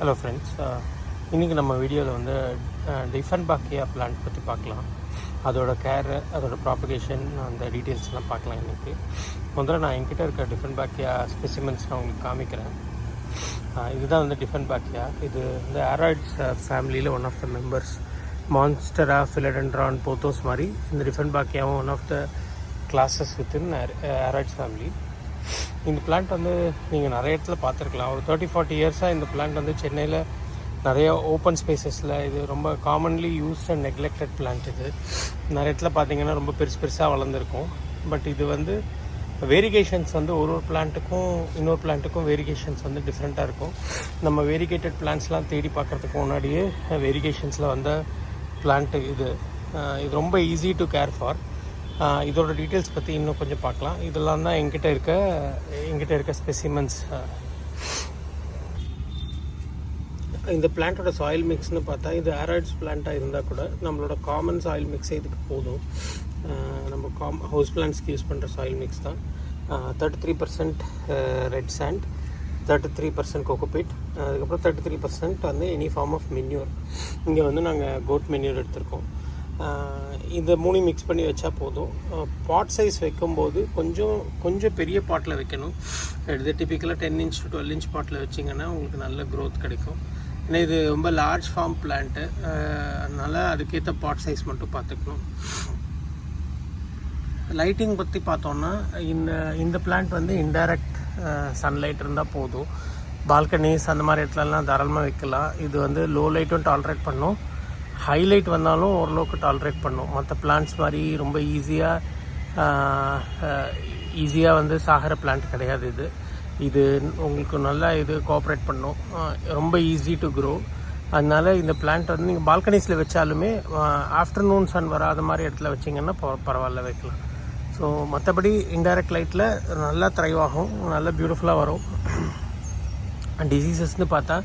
Hello friends, இன்றைக்கி நம்ம வீடியோவில் வந்து டிஃபென்பாக்கியா பிளான்ட் பற்றி பார்க்கலாம். அதோட கேர், அதோட ப்ராபகேஷன், அந்த டீட்டெயில்ஸ்லாம் பார்க்கலாம். இன்றைக்கி முதல்ல நான் என்கிட்ட இருக்க டிஃபென்பாக்கியா ஸ்பெசிமென்ஸ் நான் உங்களுக்கு காமிக்கிறேன். இதுதான் வந்து டிஃபென்பாக்கியா. இது வந்து ஆராய்ட்ஸ் ஃபேமிலியில் one of the members. Monstera, philodendron, pothos மாதிரி இந்த டிஃபென்பாக்கியாவும் one of the classes within aroids family. இந்த பிளான்ட் வந்து நீங்கள் நிறைய இடத்துல பார்த்துருக்கலாம். ஒரு 30-40 இயர்ஸாக இந்த பிளான்ட் வந்து சென்னையில் நிறைய ஓப்பன் ஸ்பேசஸில் இது ரொம்ப commonly used and neglected plant. இது நிறைய இடத்துல பார்த்தீங்கன்னா ரொம்ப பெருசாக வளர்ந்துருக்கும். பட் இது வந்து வேரிகேஷன்ஸ் வந்து ஒரு பிளான்ட்டுக்கும் இன்னொரு பிளான்ட்டுக்கும் வேரிகேஷன்ஸ் வந்து டிஃப்ரெண்ட்டாக இருக்கும். நம்ம வேரிகேட்டட் பிளான்ட்ஸ்லாம் தேடி பார்க்குறதுக்கு முன்னாடியே வேரிகேஷன்ஸில் வந்த பிளான்ட்டு இது ரொம்ப ஈஸி டு கேர் ஃபார். இதோட டீட்டெயில்ஸ் பற்றி இன்னும் கொஞ்சம் பார்க்கலாம். இதெல்லாம் தான் என்கிட்ட இருக்க ஸ்பெசிமென்ஸ். இந்த பிளான்ட்டோட சாயில் மிக்ஸ்னு பார்த்தா இது ஆராய்ட்ஸ் பிளான்ட்டாக இருந்தால் கூட நம்மளோட காமன் சாயில் மிக்ஸே இதுக்கு போதும். நம்ம ஹவுஸ் பிளான்ட்ஸ்க்கு யூஸ் பண்ணுற சாயில் மிக்ஸ் தான். 33% ரெட் சாண்ட், 33% கோகோபீட், அதுக்கப்புறம் 33% வந்து எனி ஃபார்ம் ஆஃப் மென்யூர். இங்கே வந்து நாங்கள் கோட் மென்யூர் எடுத்திருக்கோம். இந்த மூணு மிக்ஸ் பண்ணி வச்சா போதும். பாட் சைஸ் வைக்கும்போது கொஞ்சம் பெரிய பாட்டில் வைக்கணும். இது டிப்பிக்கலாக 10 inch to 12 inch பாட்டில் வச்சிங்கன்னா உங்களுக்கு நல்ல க்ரோத் கிடைக்கும். ஏன்னா இது ரொம்ப லார்ஜ் ஃபார்ம் பிளான்ட்டு, அதனால் அதுக்கேற்ற பாட் சைஸ் மட்டும் பார்த்துக்கணும். லைட்டிங் பற்றி பார்த்தோன்னா இந்த பிளான்ட் வந்து இன்டைரக்ட் சன்லைட் இருந்தால் போதும். பால்கனிஸ் அந்த மாதிரி இடத்துலலாம் தாராளமாக வைக்கலாம். இது வந்து லோ லைட்டும் டாலரேட் பண்ணும், ஹைலைட் வந்தாலும் ஓரளவுக்கு டாலரேட் பண்ணும். மற்ற பிளான்ட்ஸ் மாதிரி ரொம்ப ஈஸியாக வந்து சாகிற பிளான்ட் கிடையாது. இது உங்களுக்கு நல்லா கோஆப்ரேட் பண்ணும். ரொம்ப ஈஸி டு க்ரோ. அதனால இந்த பிளான்ட் வந்து நீங்கள் பால்கனிஸில் வச்சாலுமே ஆஃப்டர்நூன் சன் வராத மாதிரி இடத்துல வச்சிங்கன்னா பரவாயில்ல வைக்கலாம். ஸோ மற்றபடி இன்டைரக்ட் லைட்டில் நல்லா த்ரைவ் ஆகும், நல்லா பியூட்டிஃபுல்லாக வரும். டிசீசஸ்ன்னு பார்த்தா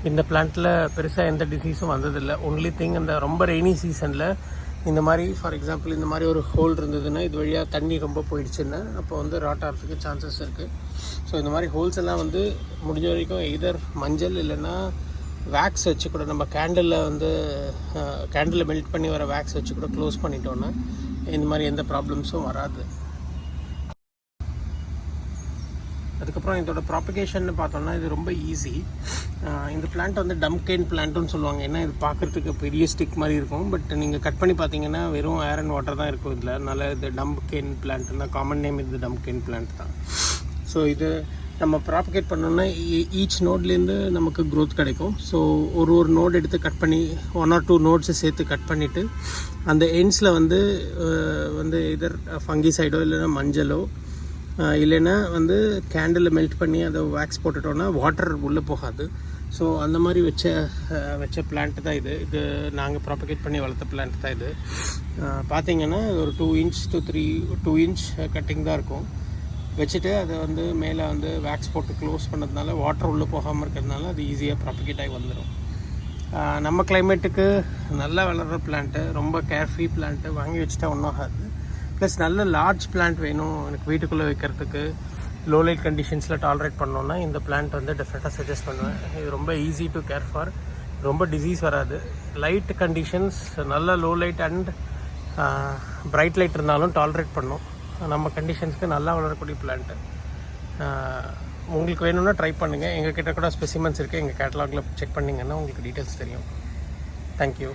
இந்த பிளான்ட்டில் பெருசாக எந்த டிசீஸும் வந்ததில்லை. ஒன்லி திங் அந்த ரொம்ப ரெய்னி சீசனில் இந்த மாதிரி ஃபார் எக்ஸாம்பிள் இந்த மாதிரி ஒரு ஹோல் இருந்ததுன்னா இது வழியாக தண்ணி ரொம்ப போயிடுச்சுன்னா அப்போ வந்து ராட் ஆகிறதுக்கு சான்சஸ் இருக்குது. ஸோ இந்த மாதிரி ஹோல்ஸ் எல்லாம் வந்து முடிஞ்ச வரைக்கும் எதர் மஞ்சள் இல்லைன்னா வேக்ஸ் வச்சு கூட, நம்ம கேண்டில் மெல்ட் பண்ணி வர வேக்ஸ் வச்சு கூட க்ளோஸ் பண்ணிட்டோன்னா இந்த மாதிரி எந்த ப்ராப்ளம்ஸும் வராது. அதுக்கப்புறம் இதோட ப்ராபகேஷன் பார்த்தோம்னா இது ரொம்ப ஈஸி. இந்த பிளான்ட் வந்து டம்கெயின் பிளான்ட்டுன்னு சொல்லுவாங்க. ஏன்னா இது பார்க்குறதுக்கு பெரிய ஸ்டிக் மாதிரி இருக்கும், பட் நீங்கள் கட் பண்ணி பார்த்தீங்கன்னா வெறும் ஏர் அண்ட் வாட்டர் தான் இருக்கும் இதில். அதனால் இது டம்கெயின் பிளான்ட் தான், காமன் நேம் இது டம்கெயின் பிளான்ட் தான். ஸோ இது நம்ம ப்ராபகேட் பண்ணோன்னா ஈச் நோட்லேருந்து நமக்கு க்ரோத் கிடைக்கும். ஸோ ஒரு நோட் எடுத்து கட் பண்ணி 1 or 2 நோட்ஸை சேர்த்து கட் பண்ணிவிட்டு அந்த எண்ட்ஸில் வந்து இதர் ஃபங்கிசைடோ இல்லைன்னா மஞ்சளோ இல்லைன்னா வந்து கேண்டில் மெல்ட் பண்ணி அதை வேக்ஸ் போட்டுட்டோன்னா வாட்டர் உள்ளே போகாது. ஸோ அந்த மாதிரி வச்ச பிளான்ட்டு தான் இது நாங்கள் ப்ராபகேட் பண்ணி வளர்த்த பிளான்ட் தான் இது. பார்த்தீங்கன்னா ஒரு 2 inch to 2 inch கட்டிங் தான் இருக்கும். வச்சுட்டு அதை வந்து மேலே வந்து வேக்ஸ் போட்டு க்ளோஸ் பண்ணதுனால வாட்டர் உள்ளே போகாமல் இருக்கிறதுனால அது ஈஸியாக ப்ராபகேட் ஆகி வந்துடும். நம்ம கிளைமேட்டுக்கு நல்லா வளர்கிற பிளான்ட்டு, ரொம்ப கேர்ஃப்ரீ பிளான்ட்டு, வாங்கி வச்சுட்டா ஒன்றும் ஆகாது. ப்ளஸ் நல்ல லார்ஜ் பிளான்ட் வேணும் எனக்கு வீட்டுக்குள்ளே வைக்கிறதுக்கு, லோ லைட் கண்டிஷன்ஸில் டாலரேட் பண்ணோன்னா இந்த பிளான்ட் வந்து டெஃபினட்டாக சஜஸ்ட் பண்ணுவேன். இது ரொம்ப ஈஸி டு கேர் ஃபார், ரொம்ப டிசீஸ் வராது. லைட் கண்டிஷன்ஸ் நல்ல low light and bright light இருந்தாலும் டாலரேட் பண்ணும். நம்ம கண்டிஷன்ஸ்க்கு நல்லா வளரக்கூடிய பிளான்ட்டு. உங்களுக்கு வேணும்னா ட்ரை பண்ணுங்கள். எங்கள் கிட்ட கூட ஸ்பெசிமென்ஸ் இருக்குது, எங்கள் கேட்டலாகில் செக் பண்ணிங்கன்னா உங்களுக்கு டீட்டெயில்ஸ் தெரியும். தேங்க்யூ.